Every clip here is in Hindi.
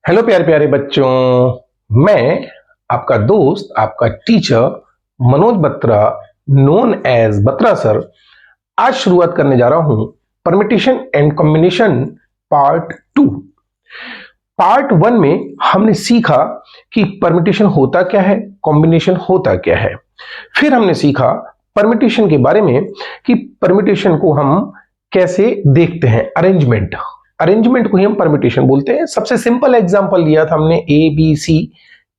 हेलो प्यारे प्यारे बच्चों, मैं आपका दोस्त, आपका teacher Manoj Batra, known as Batra sir, आज शुरुआत करने जा रहा हूं permutation and combination part 2। Part 1 में हमने सीखा कि परमिटेशन होता क्या है, कॉम्बिनेशन होता क्या है। फिर हमने सीखा परमिटेशन के बारे में कि परमिटेशन को हम कैसे देखते हैं, अरेंजमेंट को ही हम परमिटेशन बोलते हैं। सबसे सिंपल एग्जांपल लिया था हमने, ए बी सी,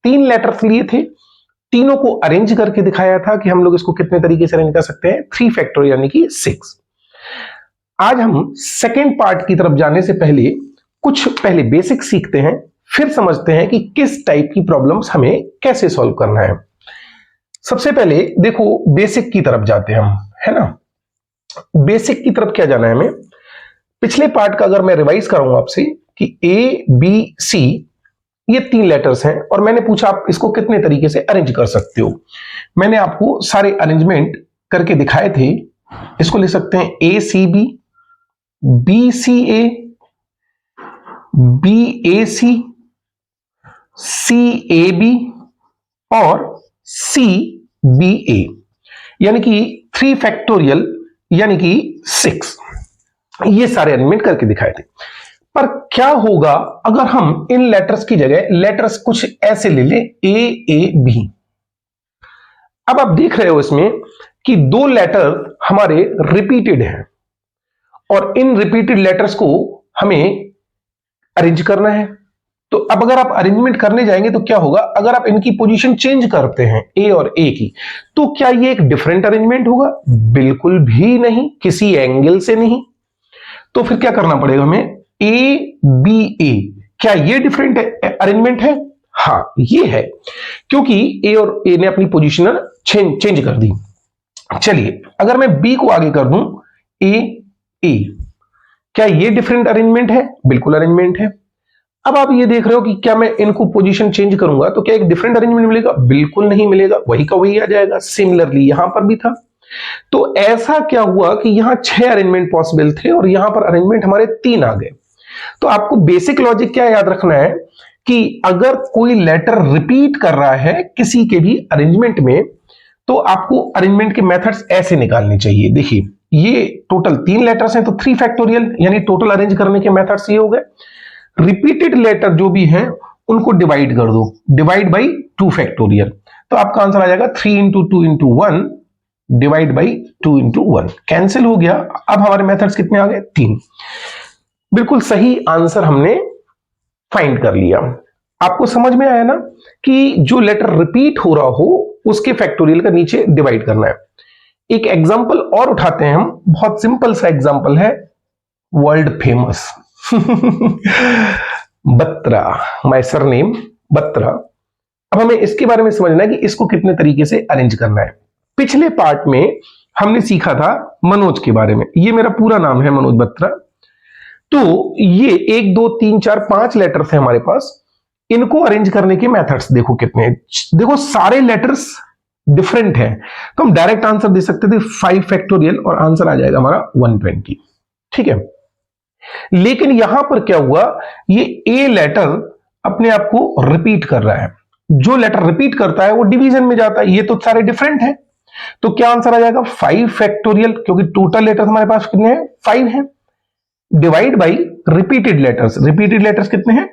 3 लेटर्स लिए थे, तीनों को अरेंज करके दिखाया था कि हम लोग इसको कितने तरीके से अरेंज कर सकते हैं, 3 फैक्टोरियल यानी कि 6। आज हम सेकेंड पार्ट की तरफ जाने से पहले कुछ बेसिक सीखते हैं, फिर समझते हैं कि किस टाइप की प्रॉब्लम्स हमें कैसे सॉल्व करना है। सबसे पहले देखो बेसिक की तरफ जाते हैं हम, है ना। बेसिक की तरफ क्या जाना है हमें, पिछले पार्ट का अगर मैं रिवाइज कराऊंगा आपसे कि ए बी सी ये 3 लेटर्स हैं और मैंने पूछा आप इसको कितने तरीके से अरेंज कर सकते हो। मैंने आपको सारे अरेंजमेंट करके दिखाए थे। इसको लिख सकते हैं A C B C A, B A C A B और सी बी ए, यानी कि 3 फैक्टोरियल यानी कि 6। ये सारे अरेंजमेंट करके दिखाए थे। पर क्या होगा अगर हम इन लेटर्स की जगह लेटर्स कुछ ऐसे ले लें, ए बी। अब आप देख रहे हो इसमें कि 2 लेटर हमारे रिपीटेड हैं और इन रिपीटेड लेटर्स को हमें अरेंज करना है। तो अब अगर आप अरेंजमेंट करने जाएंगे तो क्या होगा, अगर आप इनकी पोजीशन चेंज करते हैं ए और ए की, तो क्या ये एक डिफरेंट अरेंजमेंट होगा? बिल्कुल भी नहीं, किसी एंगल से नहीं। तो फिर क्या करना पड़ेगा हमें, ए बी ए, क्या ये डिफरेंट अरेंजमेंट है? हाँ ये है, क्योंकि ए और ए ने अपनी पोजीशन चेंज कर दी। चलिए अगर मैं बी को आगे कर दूं ए, क्या ये डिफरेंट अरेंजमेंट है? बिल्कुल अरेंजमेंट है। अब आप ये देख रहे हो कि क्या मैं इनको पोजीशन चेंज करूंगा तो क्या एक डिफरेंट अरेंजमेंट मिलेगा? बिल्कुल नहीं मिलेगा, वही का वही आ जाएगा। सिमिलरली यहां पर भी था। तो ऐसा क्या हुआ कि यहां 6 अरेंजमेंट पॉसिबल थे और यहां पर अरेंजमेंट हमारे 3 आ गए। तो आपको बेसिक लॉजिक क्या याद रखना है कि अगर कोई लेटर रिपीट कर रहा है किसी के भी अरेंजमेंट में, तो आपको अरेंजमेंट के मेथड्स ऐसे निकालने चाहिए। देखिए ये टोटल 3 लेटर्स हैं तो 3 फैक्टोरियल यानी टोटल अरेंज करने के मेथड्स ये हो गए। रिपीटेड लेटर जो भी हैं उनको डिवाइड कर दो, डिवाइड बाई 2 फैक्टोरियल, तो आपका आंसर आ जाएगा 3 into 2 into 1 divide by 2 into 1। Cancel हो गया। अब हमारे मेथड्स कितने आ गए? 3। बिल्कुल सही आंसर हमने फाइंड कर लिया। आपको समझ में आया ना कि जो लेटर रिपीट हो रहा हो उसके फैक्टोरियल का नीचे डिवाइड करना है। एक एग्जांपल और उठाते हैं हम, बहुत सिंपल सा एग्जांपल है, world famous Batra, my surname Batra. अब हमें इसके बारे में समझना है कि इसको कितने तरीके से अरेंज करना है। पिछले पार्ट में हमने सीखा था मनोज के बारे में। ये मेरा पूरा नाम है मनोज बत्रा। तो ये 1 2 3 4 5 लेटर्स हैं हमारे पास। इनको अरेंज करने के मेथड्स देखो कितने हैं। देखो सारे लेटर्स डिफरेंट हैं, तो हम डायरेक्ट आंसर दे सकते थे 5 फैक्टोरियल और आंसर आ जाएगा हमारा 120। ठीक है, लेकिन यहां पर क्या हुआ, ये ए लेटर अपने आप को रिपीट कर रहा है। जो लेटर रिपीट करता है वो डिवीजन में जाता है, ये तो सारे डिफरेंट हैं। तो क्या आंसर आ जाएगा 5 फैक्टोरियल, क्योंकि टोटल लेटर्स हमारे पास कितने हैं? 5 हैं, डिवाइड बाई रिपीटेड लेटर्स कितने हैं?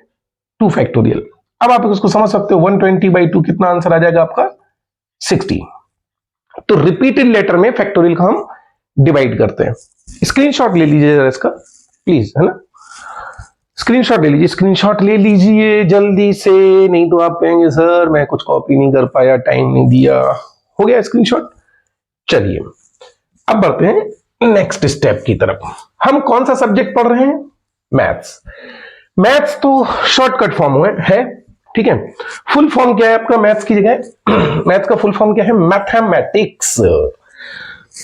2 फैक्टोरियल। अब आप इसको समझ सकते हो, 120 बाई 2 कितना आंसर आ जाएगा आपका? 60। तो रिपीटेड लेटर में फैक्टोरियल का हम डिवाइड करते हैं। स्क्रीनशॉट ले लीजिए जरा इसका प्लीज, है ना। स्क्रीनशॉट ले लीजिए, स्क्रीनशॉट ले लीजिए जल्दी से, नहीं तो आप कहेंगे सर मैं कुछ कॉपी नहीं कर पाया, टाइम नहीं दिया। हो गया स्क्रीनशॉट। चलिए अब बढ़ते हैं नेक्स्ट स्टेप की तरफ। हम कौन सा सब्जेक्ट पढ़ रहे हैं? मैथ्स। मैथ्स तो शॉर्टकट फॉर्म है, ठीक है। फुल फॉर्म क्या है आपका मैथ्स की जगह? मैथ्स का फुल फॉर्म क्या है? मैथमेटिक्स।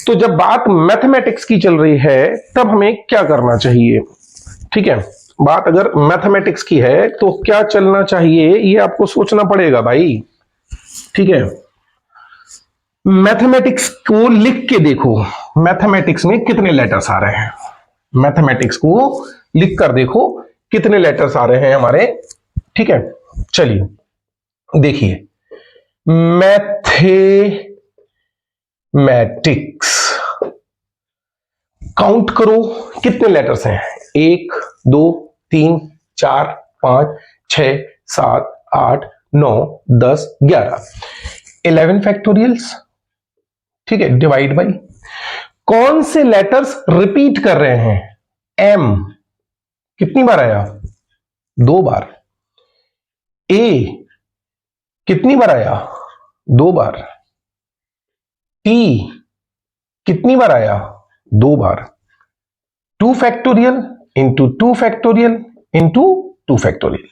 तो जब बात मैथमेटिक्स की चल रही है तब हमें क्या करना चाहिए? ठीक है, बात अगर मैथमेटिक्स की है तो क्या चलना चाहिए ये आपको सोचना पड़ेगा भाई। ठीक है, मैथमेटिक्स को लिख के देखो, मैथमेटिक्स में कितने लेटर्स आ रहे हैं। मैथमेटिक्स को लिख कर देखो कितने लेटर्स आ रहे हैं हमारे ठीक है, चलिए देखिए, मैथमेटिक्स, काउंट करो कितने लेटर्स हैं, 1 2 3 4 5 6 7 8 9 10 11 11 फैक्टोरियल्स। ठीक है, डिवाइड बाई कौन से लेटर्स रिपीट कर रहे हैं, एम कितनी बार आया, 2 बार, ए कितनी बार आया, 2 बार, टी कितनी बार आया, 2 बार, 2 factorial into 2 factorial into 2 factorial.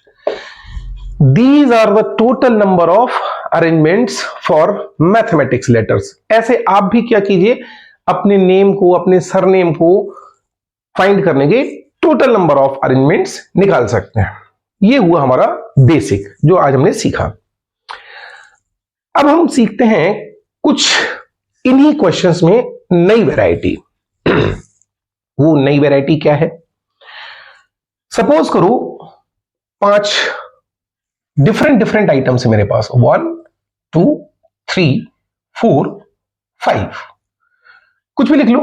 These are the total number of arrangements for mathematics letters। ऐसे आप भी क्या कीजिए, अपने नेम को, अपने सरनेम को फाइंड करने के टोटल नंबर ऑफ अरेंजमेंट्स निकाल सकते हैं। ये हुआ हमारा बेसिक जो आज हमने सीखा। अब हम सीखते हैं कुछ इन्हीं क्वेश्चंस में नई वैरायटी। वो नई वैरायटी क्या है, सपोज करो 5 डिफरेंट आइटम्स है मेरे पास, 1 2 3 4 5, कुछ भी लिख लो,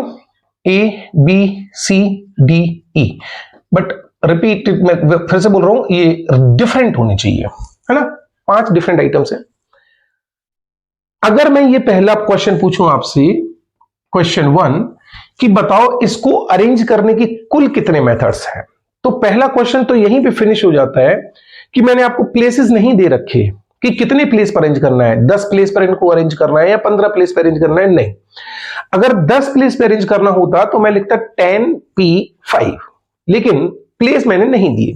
A B C D E, but repeat, मैं फिर से बोल रहा हूं, ये डिफरेंट होनी चाहिए, है ना। 5 डिफरेंट आइटम्स है। अगर मैं ये पहला क्वेश्चन पूछूं आपसे, क्वेश्चन 1, कि बताओ इसको अरेंज करने की कुल कितने मेथड्स हैं, तो पहला क्वेश्चन तो यहीं पे फिनिश हो जाता है कि मैंने आपको प्लेसेस नहीं दे रखे कि कितने प्लेस पर अरेंज करना है, 10 प्लेस पर इनको अरेंज करना है या 15 प्लेस पर अरेंज करना है, नहीं। अगर 10 प्लेस पर अरेंज करना होता तो मैं लिखता 10P5, लेकिन प्लेस मैंने नहीं दिए।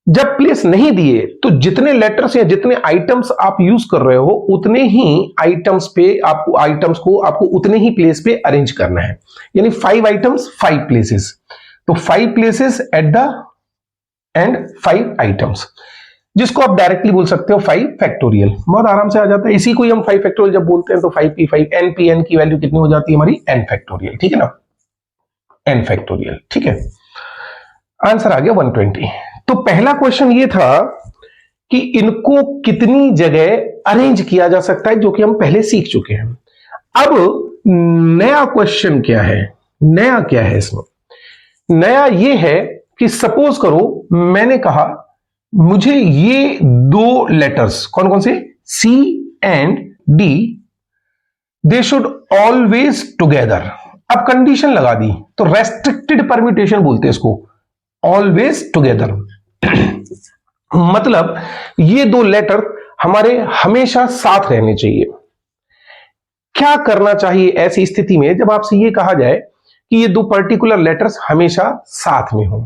जब प्लेस नहीं दिए तो जितने लेटर्स या जितने आइटम्स आप यूज कर रहे हो उतने ही आइटम्स को आपको उतने ही प्लेस पे अरेंज करना है, यानी 5 आइटम्स 5 प्लेसेस, तो 5 places at the end 5 items, जिसको आप डायरेक्टली बोल सकते हो 5 फैक्टोरियल, बहुत आराम से आ जाता है। इसी को ही हम 5 फैक्टोरियल जब बोलते हैं तो 5P5, NPN की वैल्यू कितनी हो जाती है हमारी, n फैक्टोरियल, ठीक है ना, n फैक्टोरियल, ठीक है। आंसर आ गया 120। तो पहला क्वेश्चन ये था कि इनको कितनी जगह अरेंज किया जा सकता है, जो कि हम पहले सीख चुके हैं। अब नया क्वेश्चन क्या है, नया क्या है इसमें, नया ये है कि सपोज करो मैंने कहा मुझे ये 2 लेटर्स, कौन कौन से, C and D, they should always together. अब कंडीशन लगा दी तो रेस्ट्रिक्टेड परम्यूटेशन बोलते हैं इसको, ऑलवेज टुगेदर। मतलब ये 2 लेटर हमारे हमेशा साथ रहने चाहिए। क्या करना चाहिए ऐसी स्थिति में जब आपसे ये कहा जाए कि ये 2 पर्टिकुलर लेटर्स हमेशा साथ में हों,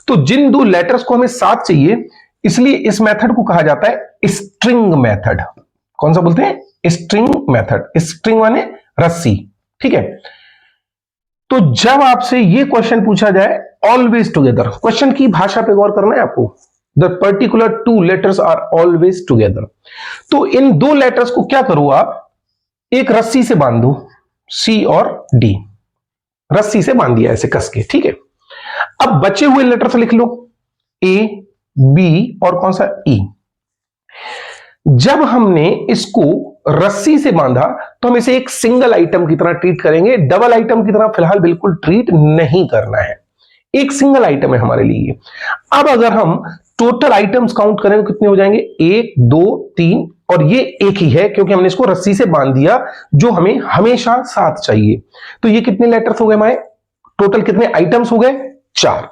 तो जिन 2 लेटर्स को हमें साथ चाहिए, इसलिए इस मेथड को कहा जाता है स्ट्रिंग मेथड। कौन सा बोलते हैं, स्ट्रिंग मेथड, स्ट्रिंग माने रस्सी, ठीक है। तो जब आपसे ये क्वेश्चन पूछा जाए ऑलवेज टुगेदर, क्वेश्चन की भाषा पे गौर करना है आपको, the particular 2 letters are always together, तो इन 2 लेटर्स को क्या करो आप, एक रस्सी से बांध दो, C और D, रस्सी से बांध दिया ऐसे कस के, ठीक है। अब बचे हुए लेटर्स लिख लो, A B और कौन सा, E। जब हमने इसको रस्सी से बांधा तो हम इसे एक सिंगल आइटम की तरह ट्रीट करेंगे, डबल आइटम की तरह फिलहाल बिल्कुल ट्रीट नहीं करना है, एक सिंगल आइटम है हमारे लिए। अब अगर हम टोटल आइटम्स काउंट करें तो कितने हो जाएंगे, 1 2 3, और ये एक ही है क्योंकि हमने इसको रस्सी से बांध दिया, जो हमें हमेशा साथ चाहिए। तो ये कितने लेटर्स हो गए हमारे, टोटल कितने आइटम्स हो गए, 4।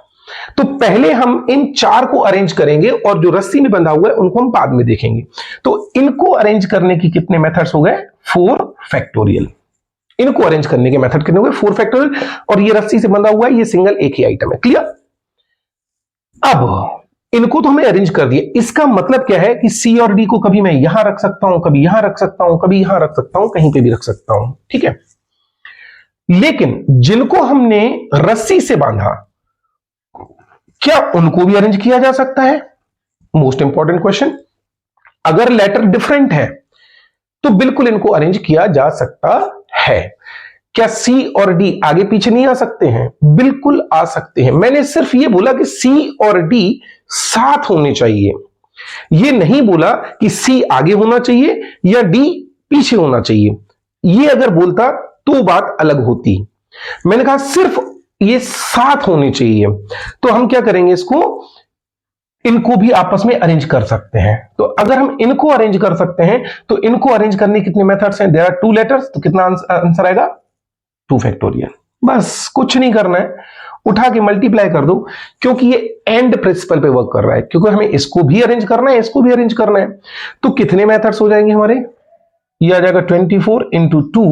तो पहले हम इन 4 को अरेंज करेंगे और जो रस्सी में बंधा हुआ है उनको हम बाद में देखेंगे। तो इनको अरेंज करने की कितने मेथड्स हो गए, 4 फैक्टोरियल। इनको अरेंज करने के मेथड कितने हो गए, 4 फैक्टोरियल, और ये रस्सी से बंधा हुआ है, ये सिंगल एक ही आइटम है, क्लियर। अब इनको तो हमने अरेंज कर दिया, इसका मतलब क्या है कि C और D को कभी मैं यहां रख सकता हूं, कभी यहां रख सकता हूं, कभी यहां रख सकता हूं, कहीं पे भी रख सकता हूं, ठीक है। लेकिन जिनको हमने रस्सी से बांधा, क्या उनको भी अरेंज किया जा सकता है, मोस्ट इंपॉर्टेंट क्वेश्चन। अगर लेटर डिफरेंट है तो बिल्कुल इनको अरेंज किया जा सकता है। क्या C और D आगे पीछे नहीं आ सकते हैं, बिल्कुल आ सकते हैं। मैंने सिर्फ ये बोला कि C और D साथ होने चाहिए, ये नहीं बोला कि सी आगे होना चाहिए या डी पीछे होना चाहिए। ये अगर बोलता तो बात अलग होती। मैंने कहा सिर्फ ये साथ होने चाहिए। तो हम क्या करेंगे, इसको इनको भी आपस में अरेंज कर सकते हैं। तो अगर हम इनको अरेंज कर सकते हैं तो इनको अरेंज करने कितने मेथड्स हैं? There are 2 letters. तो कितना आंसर आएगा? 2 फैक्टोरियल। बस कुछ नहीं करना है, उठा के मल्टीप्लाई कर दो, क्योंकि ये एंड प्रिंसिपल पे वर्क कर रहा है, क्योंकि हमें इसको भी अरेंज करना है, इसको भी अरेंज करना है। तो कितने मेथड्स हो जाएंगे हमारे? ये आ जाएगा 24 इंटू 2,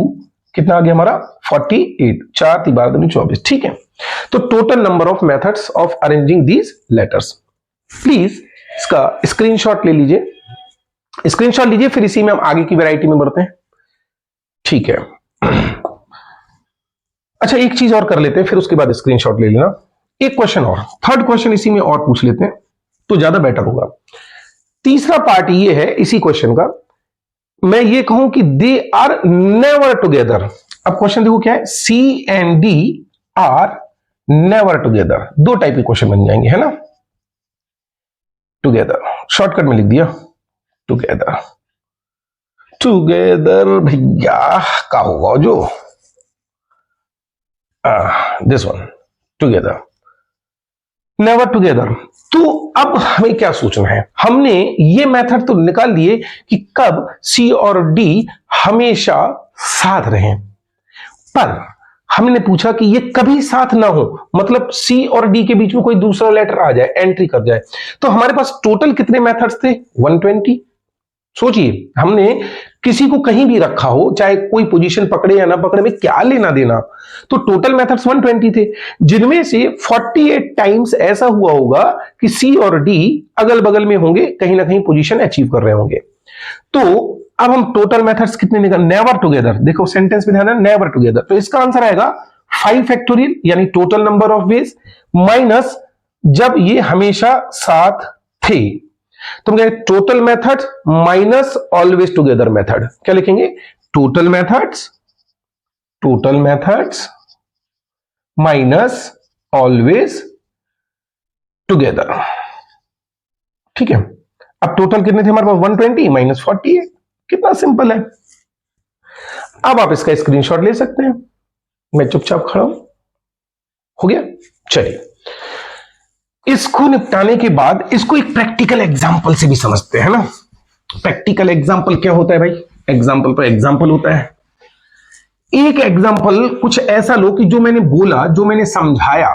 कितना आ गया हमारा? 48। 4 3 12 दूनी 24। ठीक है, तो total number of methods of arranging these letters. Please इसका स्क्रीनशॉट ले लीजिए, स्क्रीनशॉट लीजिए, फिर इसी में हम आगे की वैरायटी में बढ़ते हैं। ठीक है, अच्छा एक चीज और कर लेते हैं, फिर उसके बाद स्क्रीनशॉट ले लेना। एक क्वेश्चन और, थर्ड क्वेश्चन इसी में और पूछ लेते हैं तो ज्यादा बेटर होगा। तीसरा पार्ट ये है इसी क्वेश्चन का, मैं ये कहूं कि दे आर नेवर टुगेदर। अब क्वेश्चन देखो क्या है, C and D are never together. दो टाइप के क्वेश्चन बन जाएंगे, है ना। टुगेदर शॉर्टकट में लिख दिया, टुगेदर। टुगेदर भैया का होगा जो this one, together, never together. तो अब हमें क्या सोचना है, हमने ये मेथड तो निकाल लिए कि कब सी और डी हमेशा साथ रहें, पर हमने पूछा कि ये कभी साथ ना हो, मतलब सी और डी के बीच में कोई दूसरा लेटर आ जाए, एंट्री कर जाए। तो हमारे पास टोटल कितने मेथड्स थे? 120। सोचिए, हमने किसी को कहीं भी रखा हो, चाहे कोई पोजीशन पकड़े या ना पकड़े, में क्या लेना देना। तो टोटल मेथड्स 120 थे, जिनमें से 48 टाइम्स ऐसा हुआ होगा कि सी और डी अगल बगल में होंगे, कहीं ना कहीं पोजीशन अचीव कर रहे होंगे। तो अब हम टोटल मेथड्स कितने निकाल, नेवर टुगेदर, देखो सेंटेंस में ध्यान है, नेवर टुगेदर। तो इसका आंसर आएगा 5 फैक्टोरियल, यानी total number of ways, minus जब ये हमेशा साथ थे। तो हम कहेंगे total method minus always together method. क्या लिखेंगे? Total methods minus always together. ठीक है, अब टोटल कितने थे हमारे पास? 120 माइनस 48। कितना सिंपल है। अब आप इसका स्क्रीनशॉट ले सकते हैं, मैं चुपचाप खड़ा हूं। हो गया, चलिए इसको निपटाने के बाद इसको एक प्रैक्टिकल एग्जांपल से भी समझते हैं ना। प्रैक्टिकल एग्जांपल क्या होता है भाई? एग्जांपल तो एग्जांपल होता है। एक एग्जांपल कुछ ऐसा लो कि जो मैंने बोला, जो मैंने समझाया,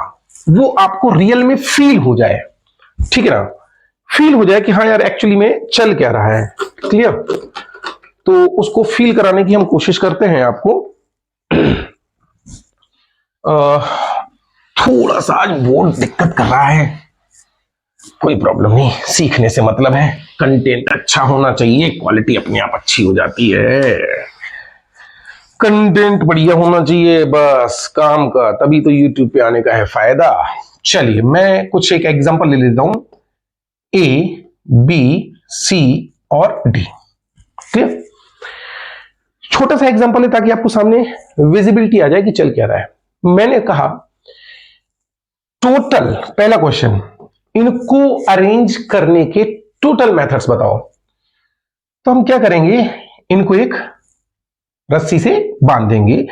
वो आपको रियल में फील हो जाए। ठीक है ना, फील हो जाए कि हाँ यार एक्चुअली में चल क्या रहा है। क्लियर? तो उसको फील कराने की हम कोशिश करते हैं आपको। थोड़ा सा आज बोर्ड दिक्कत कर रहा है, कोई प्रॉब्लम नहीं, सीखने से मतलब है। कंटेंट अच्छा होना चाहिए, क्वालिटी अपने आप अच्छी हो जाती है। कंटेंट बढ़िया होना चाहिए बस काम का, तभी तो यूट्यूब पे आने का है फायदा। चलिए मैं कुछ एक एग्जांपल ले लेता हूं, ए बी सी और डी। क्लियर? छोटा सा एग्जांपल है ताकि आपको सामने विजिबिलिटी आ जाए कि चल क्या रहा है। मैंने कहा टोटल, पहला क्वेश्चन, इनको अरेंज करने के टोटल मेथड्स बताओ। तो हम क्या करेंगे, इनको एक रस्सी से बांध देंगे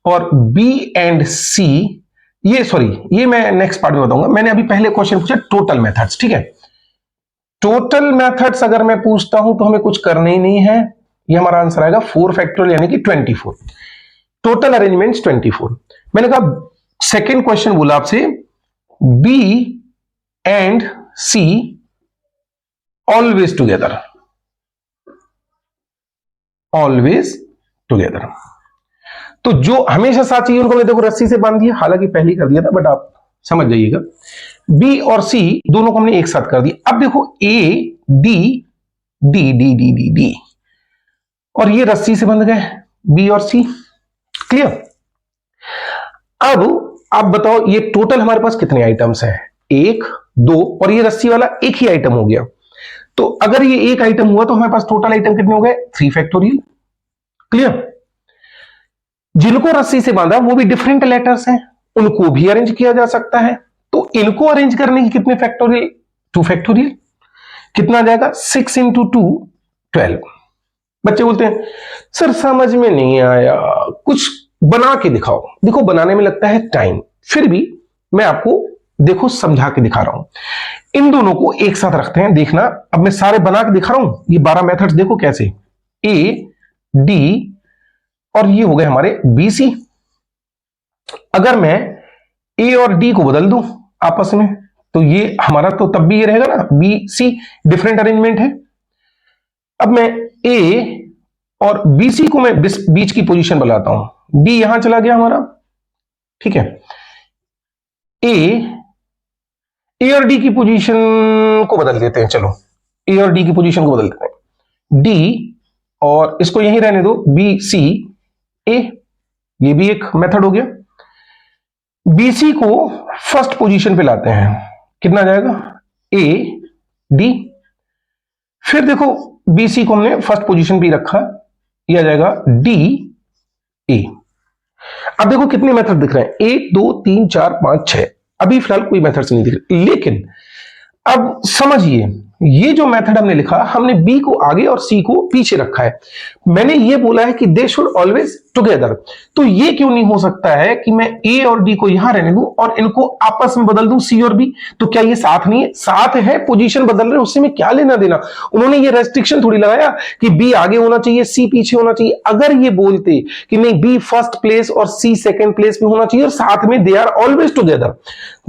और बी एंड सी, ये मैं नेक्स्ट पार्ट में बताऊंगा। मैंने अभी पहले क्वेश्चन पूछा टोटल मेथड्स। ठीक है, टोटल मेथड्स अगर मैं पूछता हूं तो हमें कुछ करना ही नहीं है, ये हमारा आंसर आएगा 4 फैक्टोरियल यानी कि 24। Total arrangements 24। मैंने कहा सेकेंड क्वेश्चन बोला आपसे, b and c always together, always together. तो जो हमेशा साथ चाहिए उनको मैं देखो रस्सी से बांध दिया, हालांकि पहले कर दिया था बट आप समझ जाइएगा। बी और सी दोनों को हमने एक साथ कर दिया। अब देखो A D D D D D D, और ये रस्सी से बंध गए बी और सी। क्लियर? अब आप बताओ ये टोटल हमारे पास कितने आइटम्स हैं? 1 2, और ये रस्सी वाला एक ही आइटम हो गया। तो अगर ये एक आइटम हुआ तो हमारे पास टोटल आइटम कितने हो गए? 3 फैक्टोरियल। क्लियर? जिनको रस्सी से बांधा वो भी डिफरेंट लेटर्स हैं, उनको भी अरेंज किया जा सकता है। तो इनको अरेंज करने की कितने फैक्टोरियल? 2 फैक्टोरियल। कितना आ जाएगा 6 इंटू 2 12। बच्चे बोलते हैं सर समझ में नहीं आया, कुछ बना के दिखाओ। देखो बनाने में लगता है टाइम, फिर भी मैं आपको देखो समझा के दिखा रहा हूं। इन दोनों को एक साथ रखते हैं, देखना अब मैं सारे बना के दिखा रहा हूं। ये 12 मेथड्स देखो कैसे, ए डी और ये हो गए हमारे बी सी। अगर मैं ए और डी को बदल दूं आपस में तो ये हमारा तो तब भी ये रहेगा ना बी सी, डिफरेंट अरेंजमेंट है। अब मैं ए और बी सी को मैं बीच की पोजीशन बनाता हूं, बी यहां चला गया हमारा, ठीक है। ए और डी की पोजीशन को बदल देते हैं, चलो ए और डी की पोजीशन को बदल देते हैं, डी और इसको यहीं रहने दो, बी सी ए, ये भी एक मेथड हो गया। बीसी को फर्स्ट पोजीशन पे लाते हैं, कितना जाएगा ए डी। फिर देखो बीसी को हमने फर्स्ट पोजीशन पे रखा, यह आ जाएगा डी ए। अब देखो कितने मेथड दिख रहे हैं, 1 2 3 4 5 6। अभी फिलहाल कोई मेथड्स नहीं दिख रहे, लेकिन अब समझिए ये जो मेथड हमने लिखा, हमने बी को आगे और सी को पीछे रखा है। मैंने ये बोला है कि दे शुड ऑलवेज टुगेदर, तो ये क्यों नहीं हो सकता है कि मैं ए और डी को यहां रहने दूं और इनको आपस में बदल दूं सी और बी? तो क्या ये साथ नहीं है? साथ है, पोजीशन बदल रहे हैं, उससे में क्या लेना देना। उन्होंने ये रेस्ट्रिक्शन थोड़ी लगाया कि बी आगे होना चाहिए सी पीछे होना चाहिए। अगर ये बोलते कि नहीं बी फर्स्ट प्लेस और सी सेकंड प्लेस पे होना चाहिए और साथ में they are always together,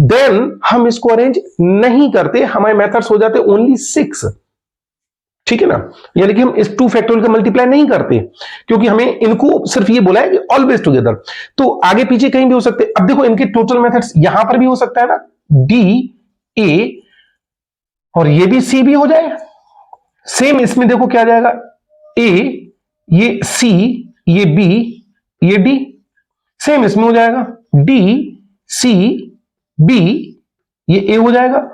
then हम इसको अरेंज नहीं करते, हमारे मेथड्स हो जाते ओनली 6, ठीक है ना। यानी कि हम इस 2 फैक्टोरियल का मल्टीप्लाई नहीं करते, क्योंकि हमें इनको सिर्फ ये बोला है कि ऑलवेज टुगेदर, तो आगे पीछे कहीं भी हो सकते। अब देखो इनके टोटल मेथड्स यहां पर भी हो सकता है ना, डी ए और ये भी सी भी हो जाए। सेम इसमें देखो क्या जाएगा, ए ये सी ये बी ये डी, सेम इसमें हो जाएगा डी सी बी ये ए हो जाएगा।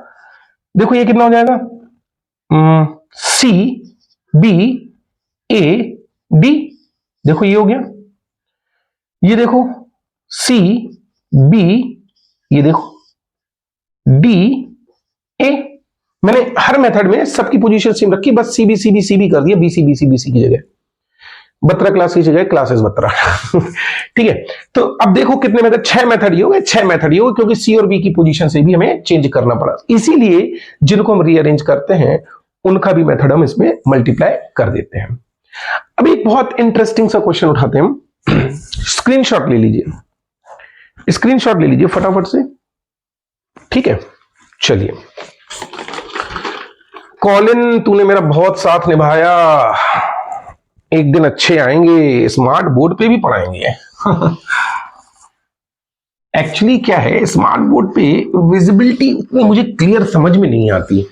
देखो ये कितना हो जाएगा, सी बी ए डी, देखो ये हो गया। ये देखो सी बी, ये देखो डी ए। मैंने हर मेथड में सबकी पोजीशन सेम रखी, बस सी बी कर दिया, बी सी की जगह 12 क्लास की जगह क्लासेस 12 ठीक है। तो अब देखो कितने मेथड, 6 मेथड ही हो गए, 6 मेथड ही हो गए, क्योंकि सी और बी की पोजीशन से भी हमें चेंज करना पड़ा। इसीलिए जिनको हम रीअरेंज करते हैं उनका भी मेथड हम इसमें मल्टीप्लाई कर देते हैं। अब एक बहुत इंटरेस्टिंग सा क्वेश्चन उठाते हैं हम। स्क्रीनशॉट ले लीजिए, स्क्रीनशॉट ले लीजिए फटाफट से, ठीक है। चलिए कॉलिन, तूने मेरा बहुत साथ निभाया, एक दिन अच्छे आएंगे, स्मार्ट बोर्ड पे भी पढ़ाएंगे। एक्चुअली क्या है, स्मार्ट बोर्ड पे विजिबिलिटी उतनी मुझे क्लियर समझ में नहीं आती,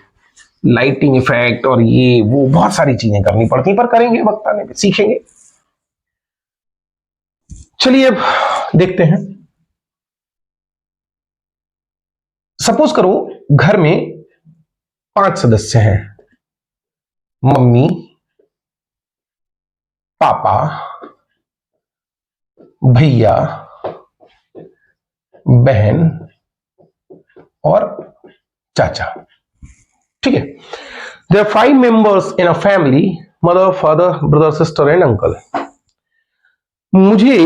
लाइटिंग इफेक्ट और ये वो बहुत सारी चीजें करनी पड़ती, पर करेंगे वक्त आने पे सीखेंगे। चलिए अब देखते हैं। सपोज करो घर में 5 सदस्य हैं, मम्मी पापा भैया बहन और चाचा, ठीक है। There are 5 members in a family, mother father brother sister and uncle. मुझे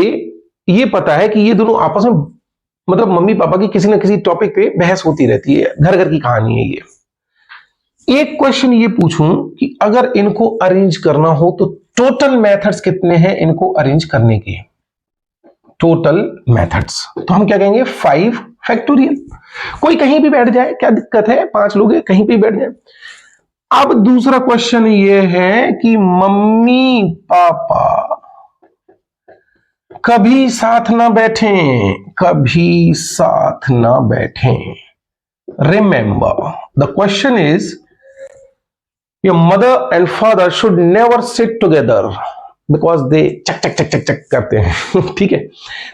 ये पता है कि ये दोनों आपस में मतलब मम्मी पापा की किसी ना किसी टॉपिक पे बहस होती रहती है, घर घर की कहानी है ये। एक क्वेश्चन ये पूछूं कि अगर इनको अरेंज करना हो तो टोटल मेथड्स कितने हैं इनको अरेंज करने के, टोटल मेथड्स, तो हम क्या कहेंगे 5 फैक्टोरियल। कोई कहीं भी बैठ जाए, क्या दिक्कत है, 5 लोग हैं कहीं भी बैठ जाए। अब दूसरा क्वेश्चन ये है कि मम्मी पापा कभी साथ ना बैठें, कभी साथ ना बैठें। Remember the question is your mother and father should never sit together because they चक चक चक चक चक करते हैं ठीक है,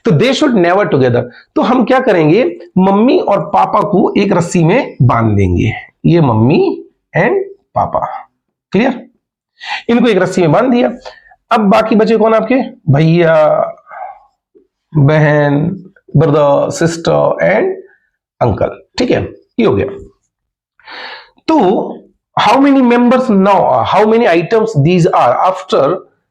तो दे शुड नेवर टुगेदर। तो हम क्या करेंगे, मम्मी और पापा को एक रस्सी में बांध देंगे, ये मम्मी एंड पापा, क्लियर, इनको एक रस्सी में बांध दिया। अब बाकी बचे कौन आपके, भैया बहन ब्रदर सिस्टर एंड अंकल, ठीक है, ये हो गया। तो how many members now, how many items these are after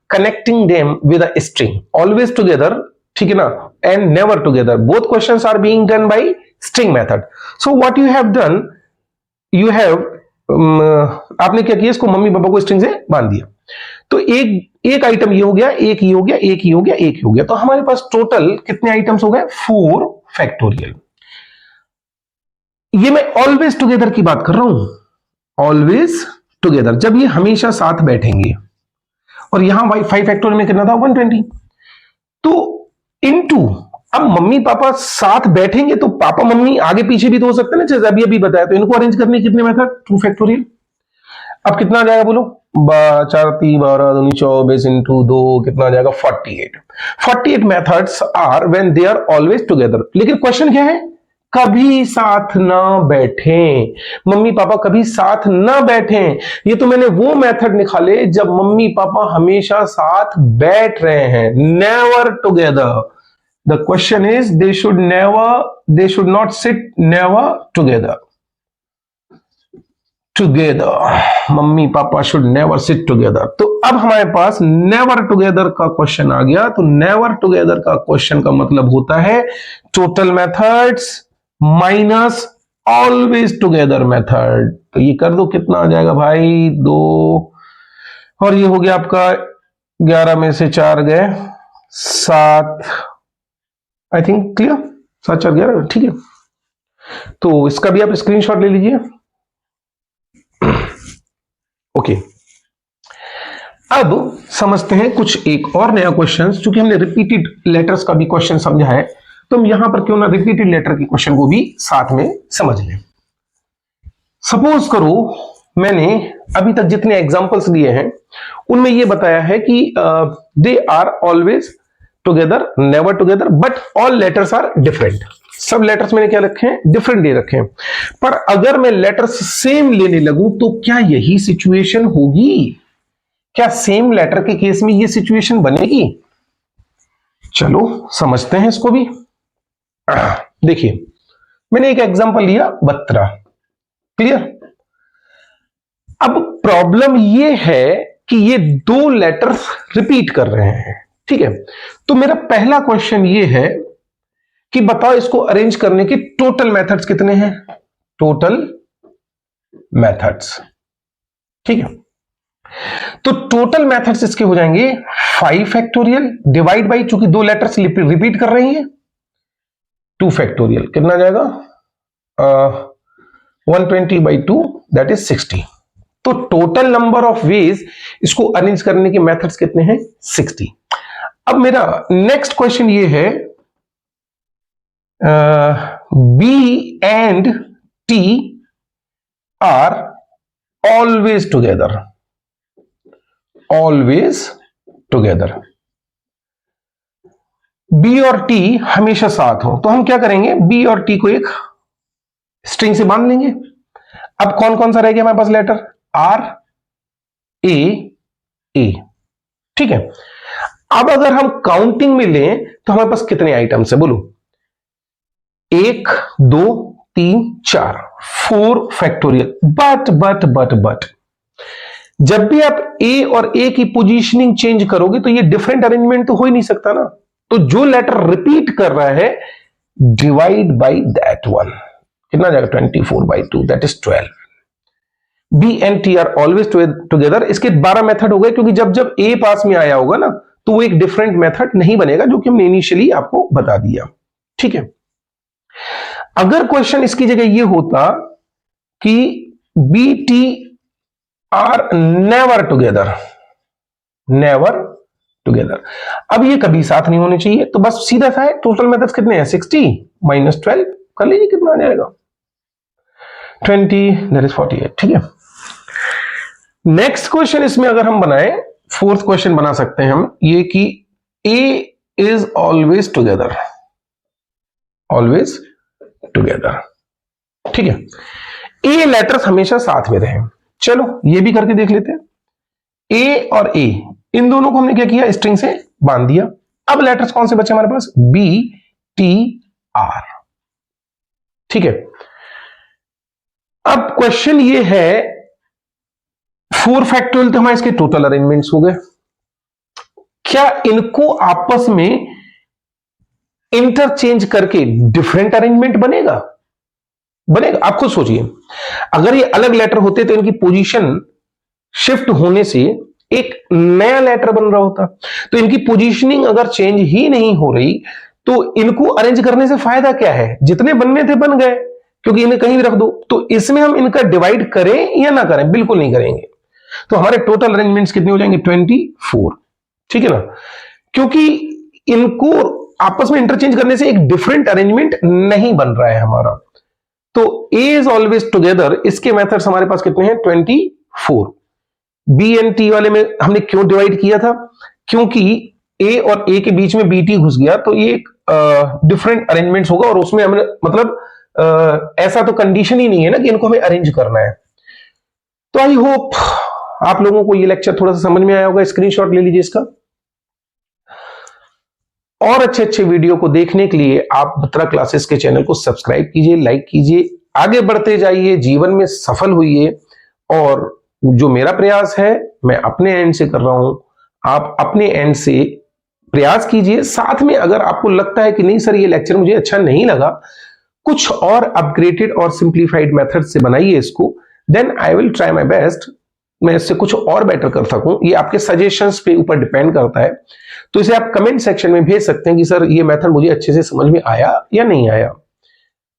connecting them with a string? Always together, ठीक है ना, and never together. Both questions are being done by string method. So what you have done, you have आपने क्या किया, इसको मम्मी पापा को स्ट्रिंग से बांध दिया. तो एक आइटम ये हो गया, एक ये हो गया, एक ये हो गया, एक ये हो गया. तो हमारे पास टोटल कितने आइटम्स हो गए? 4 फैक्टोरियल. ये मैं ऑलवेज टुगेदर की बात कर रहा हूं. ऑलवेज टुगेदर, जब ये हमेशा साथ बैठेंगे. और यहां 5 फैक्टोरियल में कितना था? 120. तो इनटू, अब मम्मी पापा साथ बैठेंगे तो पापा मम्मी आगे पीछे भी तो हो सकते हैं ना, जैसे अभी बताया. तो इनको अरेंज करने कितने मेथड? 2 फैक्टोरियल. अब कितना आ जाएगा बोलो? 4 3 12 दूनी 24 इंटू 2 कितना आ जाएगा? 48. 48 methods are when they are always together. लेकिन क्वेश्चन क्या है? कभी साथ ना बैठें. मम्मी पापा कभी साथ ना बैठें. ये तो मैंने वो मेथड निकाले जब मम्मी पापा हमेशा साथ बैठ रहे हैं. Never together. The question is they should not sit never together. Mummy papa should never sit together. तो अब हमारे पास never together का क्वेश्चन आ गया. तो never together का क्वेश्चन का मतलब होता है total methods minus always together method. तो ये कर दो, कितना आ जाएगा भाई? 2 और ये हो गया आपका 11 में से 4 गए 7. I think clear? 7 4 11. ठीक है. तो इसका भी आप स्क्रीनशॉट ले लीजिए. ओके. अब समझते हैं कुछ एक और नया क्वेश्चन. चूंकि हमने रिपीटेड लेटर्स का भी क्वेश्चन समझा है, तो हम यहां पर क्यों ना रिपीटेड लेटर के क्वेश्चन को भी साथ में समझ लें. सपोज करो मैंने अभी तक जितने एग्जांपल्स दिए हैं उनमें यह बताया है कि they are always together, never together, but all letters are different. सब लेटर्स मैंने क्या रखे हैं? डिफरेंट दे रखे हैं. पर अगर मैं लेटर्स सेम लेने लगूं तो क्या यही सिचुएशन होगी? क्या सेम लेटर के केस में यह सिचुएशन बनेगी? चलो समझते हैं इसको भी. देखिए, मैंने एक एग्जांपल लिया 12. क्लियर? अब प्रॉब्लम यह है कि ये 2 लेटर्स रिपीट कर रहे हैं. ठीक है. तो मेरा पहला क्वेश्चन ये है कि बताओ इसको अरेंज करने के टोटल मेथड्स कितने हैं? Total methods. ठीक है. तो टोटल मेथड्स इसके हो जाएंगे 5 फैक्टोरियल डिवाइड बाई, चूंकि 2 लेटर्स रिपीट कर रही हैं, 2 फैक्टोरियल. कितना आ जाएगा? 120 बाई 2 दैट इज 60. तो टोटल नंबर ऑफ वेज इसको अरेंज करने के मेथड्स कितने हैं? 60. अब मेरा नेक्स्ट क्वेश्चन ये है, b and t are always together. Always together. B और टी हमेशा साथ हो. तो हम क्या करेंगे? बी और टी को एक स्ट्रिंग से बांध लेंगे. अब कौन कौन सा रह गया हमारे पास लेटर? आर ए ए. ठीक है. अब अगर हम काउंटिंग में लें तो हमारे पास कितने आइटम्स है बोलो? 1 2 3 4 4 फैक्टोरियल. बट जब भी आप ए और ए की पोजीशनिंग चेंज करोगे तो ये डिफरेंट अरेंजमेंट तो हो ही नहीं सकता ना. तो जो लेटर रिपीट कर रहा है डिवाइड बाई दैट वन. कितना जाएगा? 24 by 2 that is 12. B and t are always together. इसके 12 मेथड हो गए, क्योंकि जब ए पास में आया होगा ना तो वो एक डिफरेंट मेथड नहीं बनेगा, जो कि हमने इनिशियली आपको बता दिया. ठीक है. अगर क्वेश्चन इसकी जगह ये होता कि B T R never together, never together. अब ये कभी साथ नहीं होने चाहिए. तो बस सीधा सा है, टोटल मेथड्स कितने हैं? 60 माइनस 12 कर लीजिए, कितना आ जाएगा? 20 दैट इज 48. ठीक है. नेक्स्ट क्वेश्चन इसमें अगर हम बनाए, 4th क्वेश्चन बना सकते हैं हम ये कि A is always together. Always together. ठीक है. ए लेटर्स हमेशा साथ में रहे. चलो ये भी करके देख लेते हैं. ए और ए, इन दोनों को हमने क्या किया? स्ट्रिंग से बांध दिया. अब लेटर्स कौन से बचे हमारे पास? B T are. ठीक है. अब क्वेश्चन ये है 4 फैक्टोरियल तो हमारे इसके टोटल अरेंजमेंट्स हो गए। क्या इनको आपस में इंटरचेंज करके डिफरेंट अरेंजमेंट बनेगा? बनेगा। आप खुद सोचिए, अगर ये अलग लेटर होते तो इनकी पोजीशन शिफ्ट होने से एक नया लेटर बन रहा होता। तो इनकी पोजीशनिंग अगर चेंज ही नहीं हो रही तो इनको अरेंज करने से फायदा क्या है? जितने बनने थे बन गए, क्योंकि इन्हें कहीं भी रख दो। तो इसमें हम इनका डिवाइड करें या ना करें? बिल्कुल नहीं करेंगे। तो हमारे टोटल अरेंजमेंट्स कितने हो जाएंगे? 24। ठीक है ना, क्योंकि इनको आपस में इंटरचेंज करने से एक डिफरेंट अरेंजमेंट नहीं बन रहा है हमारा। तो ए इज ऑलवेज टुगेदर, इसके मेथड्स हमारे पास कितने हैं? 24। बी एंड टी वाले में हमने क्यों डिवाइड किया था? क्योंकि ए और ए के बीच में बी टी घुस गया तो ये एक डिफरेंट अरेंजमेंट्स होगा, और उसमें हमने मतलब ऐसा तो कंडीशन ही नहीं है ना कि इनको हमें अरेंज करना है। तो आई होप आप लोगों को ये लेक्चर थोड़ा सा समझ में आया होगा। स्क्रीनशॉट ले लीजिए इसका। और अच्छे अच्छे वीडियो को देखने के लिए आप बत्रा क्लासेस के चैनल को सब्सक्राइब कीजिए, लाइक कीजिए, आगे बढ़ते जाइए, जीवन में सफल होइए। और जो मेरा प्रयास है मैं अपने एंड से कर रहा हूं, आप अपने एंड से प्रयास कीजिए। साथ में अगर आपको लगता है कि नहीं सर ये लेक्चर मुझे अच्छा नहीं लगा, कुछ और अपग्रेडेड और सिंप्लीफाइड मेथड से बनाइए इसको, then I will try my best मैं इससे कुछ और बेटर कर सकूं। ये आपके सजेशंस पे ऊपर डिपेंड करता है। तो इसे आप कमेंट सेक्शन में भेज सकते हैं कि सर ये मेथड मुझे अच्छे से समझ में आया या नहीं आया।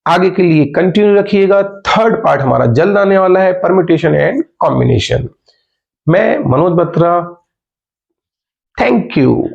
आगे के लिए कंटिन्यू रखिएगा। थर्ड पार्ट हमारा जल्द आने वाला है, परम्यूटेशन एंड कॉम्बिनेशन। मैं मनोज बत्रा, थैंक यू।